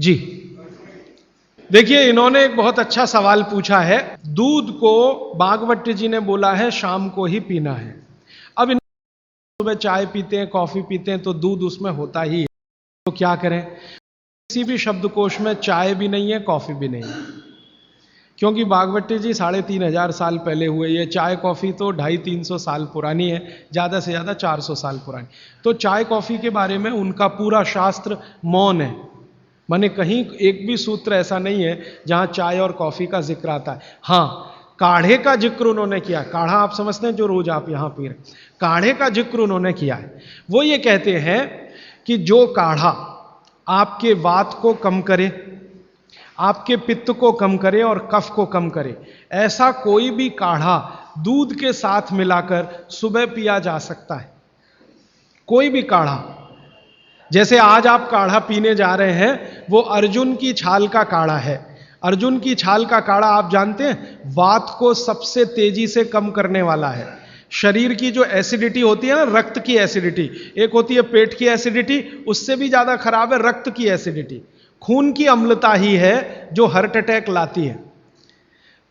जी देखिए, इन्होंने एक बहुत अच्छा सवाल पूछा है। दूध को भागवत जी ने बोला है शाम को ही पीना है। अब इन सुबह चाय पीते हैं, कॉफी पीते हैं, तो दूध उसमें होता ही है, तो क्या करें? किसी भी शब्दकोश में चाय भी नहीं है, कॉफी भी नहीं है, क्योंकि भागवत जी 3500 साल पहले हुए। ये चाय कॉफी तो 250-300 साल पुरानी है, ज्यादा से ज्यादा 400 साल पुरानी। तो चाय कॉफी के बारे में उनका पूरा शास्त्र मौन है, माने कहीं एक भी सूत्र ऐसा नहीं है जहां चाय और कॉफी का जिक्र आता है। हां, काढ़े का जिक्र उन्होंने किया। काढ़ा आप समझते हैं, जो रोज आप यहां पी रहे, काढ़े का जिक्र उन्होंने किया है। वो ये कहते हैं कि जो काढ़ा आपके वात को कम करे, आपके पित्त को कम करे और कफ को कम करे, ऐसा कोई भी काढ़ा दूध के साथ मिलाकर सुबह पिया जा सकता है। कोई भी काढ़ा, जैसे आज आप काढ़ा पीने जा रहे हैं, वो अर्जुन की छाल का काढ़ा है। अर्जुन की छाल का काढ़ा आप जानते हैं, वात को सबसे तेजी से कम करने वाला है। शरीर की जो एसिडिटी होती है ना, रक्त की एसिडिटी, एक होती है पेट की एसिडिटी, उससे भी ज्यादा खराब है रक्त की एसिडिटी। खून की अम्लता ही है जो हार्ट अटैक लाती है।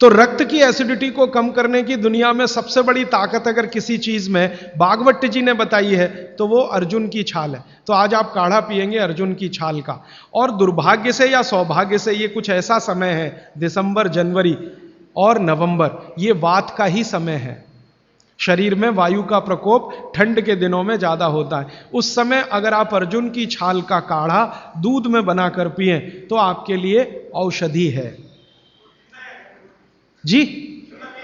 तो रक्त की एसिडिटी को कम करने की दुनिया में सबसे बड़ी ताकत अगर किसी चीज में भागवत जी ने बताई है, तो वो अर्जुन की छाल है। तो आज आप काढ़ा पिएंगे अर्जुन की छाल का। और दुर्भाग्य से या सौभाग्य से ये कुछ ऐसा समय है, दिसंबर, जनवरी और नवंबर, ये वात का ही समय है। शरीर में वायु का प्रकोप ठंड के दिनों में ज्यादा होता है। उस समय अगर आप अर्जुन की छाल का काढ़ा दूध में बनाकर पिए तो आपके लिए औषधि है। जी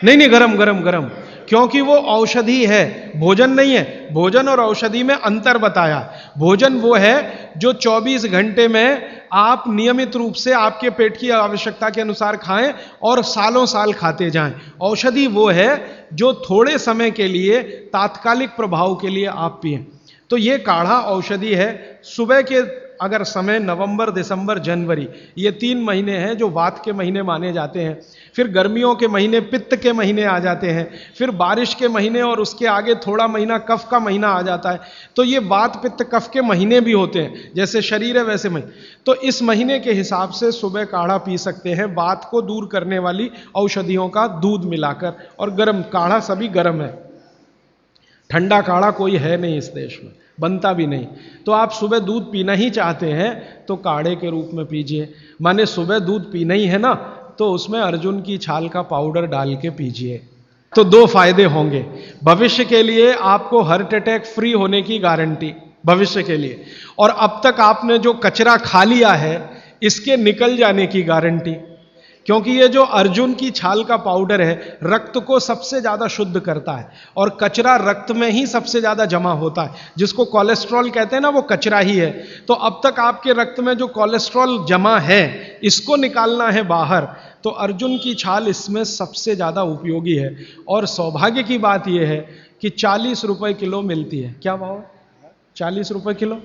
नहीं, गरम गरम गरम, क्योंकि वो औषधि है, भोजन नहीं है। भोजन और औषधि में अंतर बताया। भोजन वो है जो 24 घंटे में आप नियमित रूप से आपके पेट की आवश्यकता के अनुसार खाएं और सालों साल खाते जाएं। औषधि वो है जो थोड़े समय के लिए, तात्कालिक प्रभाव के लिए आप पिएं। तो ये काढ़ा औषधि है। सुबह के अगर समय नवंबर, दिसंबर, जनवरी, ये 3 महीने हैं जो वात के महीने माने जाते हैं। फिर गर्मियों के महीने पित्त के महीने आ जाते हैं। फिर बारिश के महीने और उसके आगे थोड़ा महीना कफ का महीना आ जाता है। तो ये वात पित्त कफ के महीने भी होते हैं, जैसे शरीर है वैसे महीने। तो इस महीने के हिसाब से सुबह काढ़ा पी सकते हैं, वात को दूर करने वाली औषधियों का दूध मिलाकर। और गर्म काढ़ा सभी गर्म है, ठंडा काढ़ा कोई है नहीं इस देश में, बनता भी नहीं। तो आप सुबह दूध पीना ही चाहते हैं तो काढ़े के रूप में पीजिए। माने सुबह दूध पीना ही है ना, तो उसमें अर्जुन की छाल का पाउडर डाल के पीजिए। तो 2 फायदे होंगे। भविष्य के लिए आपको हार्ट अटैक फ्री होने की गारंटी, भविष्य के लिए। और अब तक आपने जो कचरा खा लिया है, इसके निकल जाने की गारंटी। क्योंकि ये जो अर्जुन की छाल का पाउडर है, रक्त को सबसे ज्यादा शुद्ध करता है। और कचरा रक्त में ही सबसे ज्यादा जमा होता है, जिसको कोलेस्ट्रॉल कहते हैं ना, वो कचरा ही है। तो अब तक आपके रक्त में जो कोलेस्ट्रॉल जमा है, इसको निकालना है बाहर, तो अर्जुन की छाल इसमें सबसे ज्यादा उपयोगी है। और सौभाग्य की बात यह है कि 40 रुपए किलो मिलती है। क्या भाव है? 40 रुपए किलो,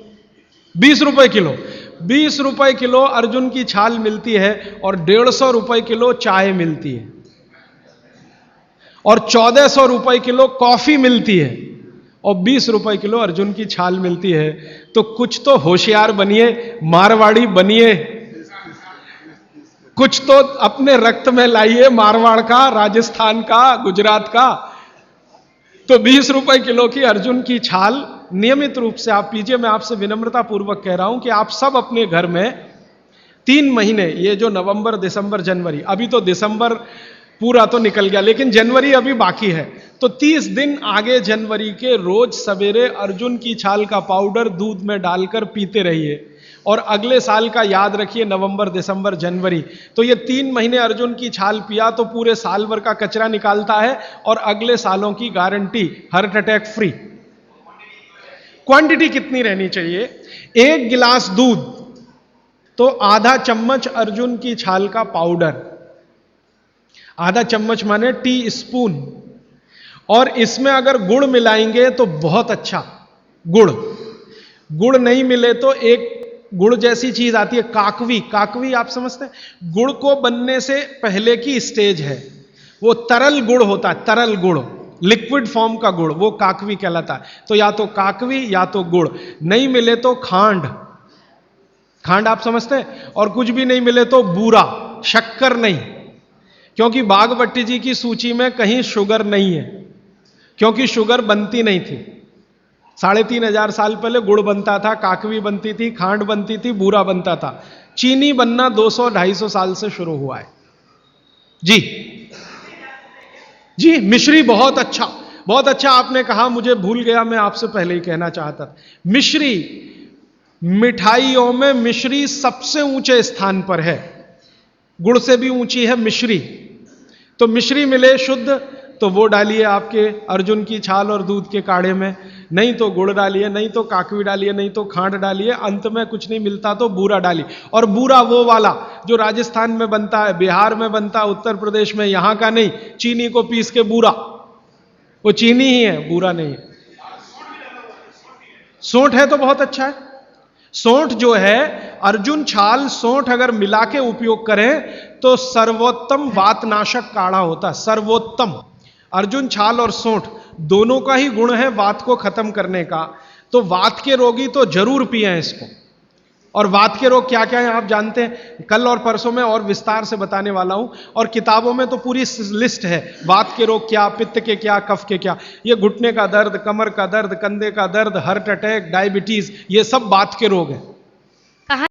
20 रुपए किलो, 20 रुपए किलो अर्जुन की छाल मिलती है। और 150 रुपए किलो चाय मिलती है। और 1400 रुपए किलो कॉफी मिलती है। और 20 रुपए किलो अर्जुन की छाल मिलती है। तो कुछ तो होशियार बनिए, मारवाड़ी बनिए, कुछ तो अपने रक्त में लाइए, मारवाड़ का, राजस्थान का, गुजरात का। तो 20 रुपए किलो की अर्जुन की छाल नियमित रूप से आप पीजिए। मैं आपसे विनम्रता पूर्वक कह रहा हूं कि आप सब अपने घर में 3 महीने, ये जो नवंबर, दिसंबर, जनवरी, अभी तो दिसंबर पूरा तो निकल गया, लेकिन जनवरी अभी बाकी है, तो 30 दिन आगे जनवरी के रोज सवेरे अर्जुन की छाल का पाउडर दूध में डालकर पीते रहिए। और अगले साल का याद रखिए, नवंबर, दिसंबर, जनवरी, तो ये 3 महीने अर्जुन की छाल पिया तो पूरे साल भर का कचरा निकालता है। और अगले सालों की guarantee, heart attack free. Quantity कितनी रहनी चाहिए? 1 गिलास दूध तो आधा चम्मच अर्जुन की छाल का पाउडर, आधा चम्मच माने टी स्पून। और इसमें अगर गुड़ मिलाएंगे तो बहुत अच्छा। गुड़ नहीं मिले तो एक गुड़ जैसी चीज आती है, काकवी। काकवी आप समझते हैं? गुड़ को बनने से पहले की स्टेज है, वो तरल गुड़ होता है, तरल गुड़, लिक्विड फॉर्म का गुड़, वो काकवी कहलाता है। तो या तो काकवी या तो गुड़, नहीं मिले तो खांड। खांड आप समझते हैं? और कुछ भी नहीं मिले तो बूरा, शक्कर नहीं, क्योंकि बागभट्टी जी की सूची में कहीं शुगर नहीं है, क्योंकि शुगर बनती नहीं थी। 3500 साल पहले गुड़ बनता था, काकवी बनती थी, खांड बनती थी, बूरा बनता था। चीनी बनना 200-250 साल से शुरू हुआ है। जी जी, मिश्री बहुत अच्छा, बहुत अच्छा आपने कहा, मुझे भूल गया, मैं आपसे पहले ही कहना चाहता था। मिश्री, मिठाइयों में मिश्री सबसे ऊंचे स्थान पर है, गुड़ से भी ऊंची है मिश्री। तो मिश्री मिले शुद्ध तो वो डालिए आपके अर्जुन की छाल और दूध के काढ़े में, नहीं तो गुड़ डालिए, नहीं तो काकवी डालिए, नहीं तो खांड डालिए, अंत में कुछ नहीं मिलता तो बूरा डालिए। और बूरा वो वाला जो राजस्थान में बनता है, बिहार में बनता है, उत्तर प्रदेश में, यहां का नहीं, चीनी को पीस के बूरा, वो चीनी ही है, बूरा नहीं है। सोंठ है तो बहुत अच्छा है। सोंठ जो है, अर्जुन छाल सोंठ अगर मिला के उपयोग करें तो सर्वोत्तम वातनाशक काढ़ा होता है, सर्वोत्तम। अर्जुन छाल और सोंठ दोनों का ही गुण है वात को खत्म करने का, तो वात के रोगी तो जरूर पिए इसको। और वात के रोग क्या क्या है आप जानते हैं, कल और परसों में और विस्तार से बताने वाला हूं, और किताबों में तो पूरी लिस्ट है, वात के रोग क्या, पित्त के क्या, कफ के क्या। ये घुटने का दर्द, कमर का दर्द, कंधे का दर्द, हार्ट अटैक, डायबिटीज, ये सब वात के रोग हैं।